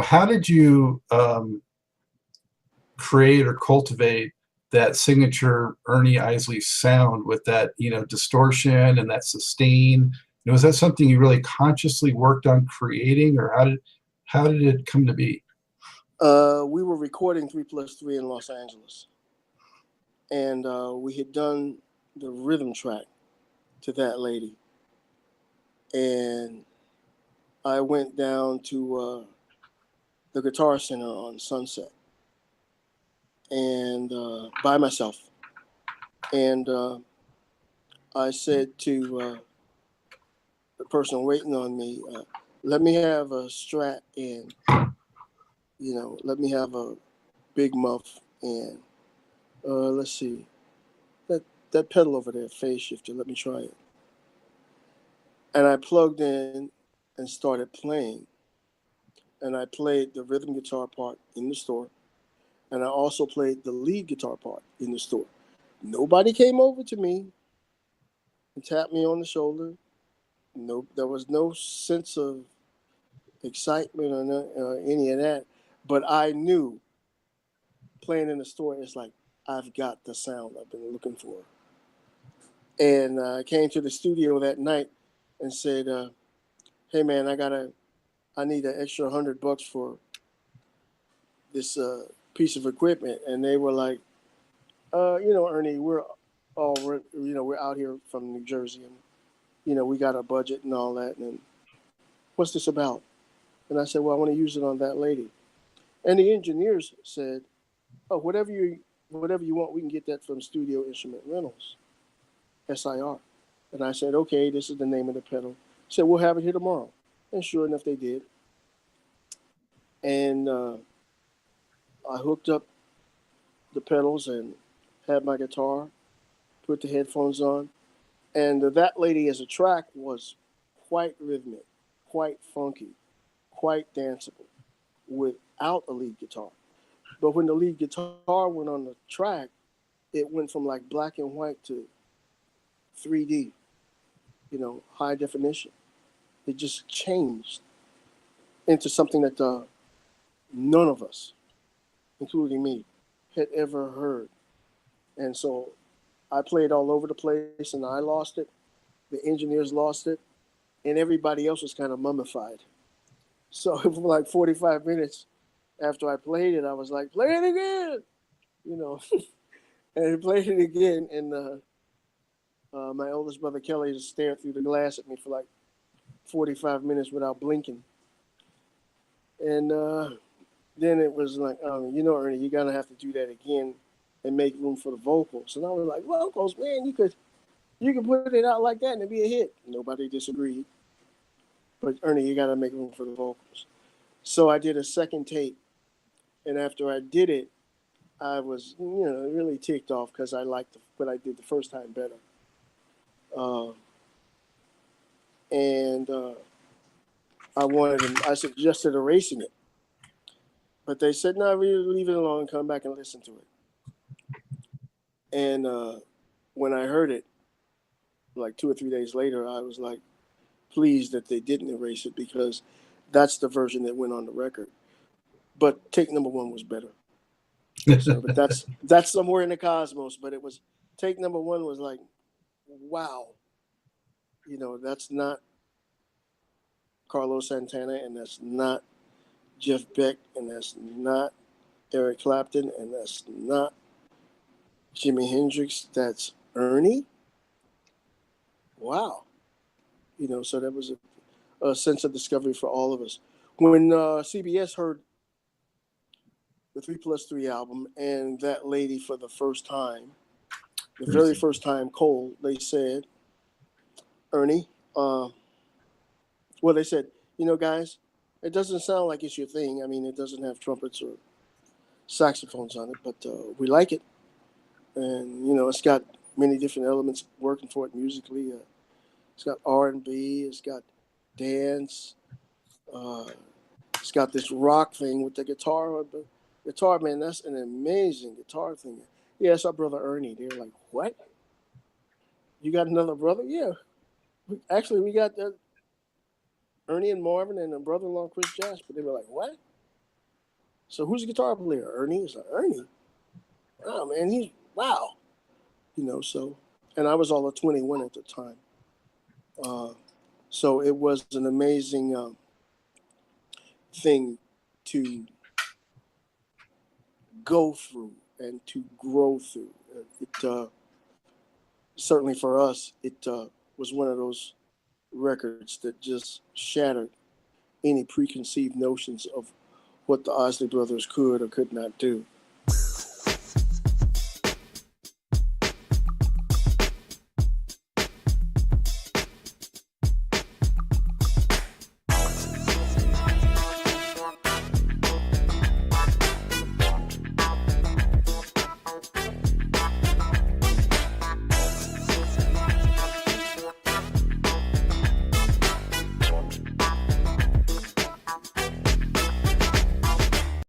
how did you create or cultivate that signature Ernie Isley sound with that, distortion and that sustain? Was that something you really consciously worked on creating, or how did it come to be? We were recording 3+3 in Los Angeles, and we had done the rhythm track to that lady, and I went down to the Guitar Center on Sunset, and by myself, and I said to the person waiting on me, let me have a Strat and, let me have a big muff and let's see, that pedal over there, phase shifter, let me try it. And I plugged in and started playing. And I played the rhythm guitar part in the store. And I also played the lead guitar part in the store. Nobody came over to me and tapped me on the shoulder. No, there was no sense of excitement or any of that. But I knew playing in the store, it's like, I've got the sound I've been looking for. And I came to the studio that night and said, hey man, I need an extra $100 for this piece of equipment. And they were like, Ernie, we're out here from New Jersey, and we got a budget and all that. And what's this about? And I said, well, I want to use it on that lady. And the engineers said, oh, whatever you want, we can get that from Studio Instrument Rentals, SIR. And I said, okay, this is the name of the pedal. He said, we'll have it here tomorrow. And sure enough, they did. And I hooked up the pedals and had my guitar, put the headphones on. And that lady as a track was quite rhythmic, quite funky, quite danceable without a lead guitar. But when the lead guitar went on the track, it went from like black and white to 3D, high definition. It just changed into something that none of us, including me, had ever heard. And so I played all over the place, and I lost it. The engineers lost it, and everybody else was kind of mummified. So for like 45 minutes after I played it, I was like, play it again, and I played it again. And my oldest brother, Kelly, just stared through the glass at me for like 45 minutes without blinking. And then it was like, Ernie, you're going to have to do that again and make room for the vocals. And I was like, vocals, man, you can put it out like that and it'd be a hit. Nobody disagreed. But Ernie, you got to make room for the vocals. So I did a second take. And after I did it, I was, really ticked off because I liked what I did the first time better. I suggested erasing it. But they said, no, really leave it alone and come back and listen to it. And when I heard it, like 2 or 3 days later, I was like pleased that they didn't erase it because that's the version that went on the record. But take number one was better. So, but that's somewhere in the cosmos. But it was take number one was like, wow, that's not Carlos Santana, and that's not Jeff Beck, and that's not Eric Clapton, and that's not Jimi Hendrix. That's Ernie. Wow. So that was a sense of discovery for all of us. When CBS heard the 3+3 album and that lady for the first time, the very first time cold, they said, Ernie, they said, guys, it doesn't sound like it's your thing. I mean, it doesn't have trumpets or saxophones on it, but we like it. And, it's got many different elements working for it musically. It's got R&B, it's got dance, it's got this rock thing with the guitar. The guitar, man, that's an amazing guitar thing. Yeah, it's our brother Ernie. They're like, what? You got another brother? Yeah. We got Ernie and Marvin and a brother-in-law, Chris Jasper. They were like, what? So who's the guitar player? Ernie. It's like, Ernie. Oh man, he's wow. So, and I was all of 21 at the time. So it was an amazing thing to go through and to grow through. It certainly for us, it was one of those records that just shattered any preconceived notions of what the Isley Brothers could or could not do.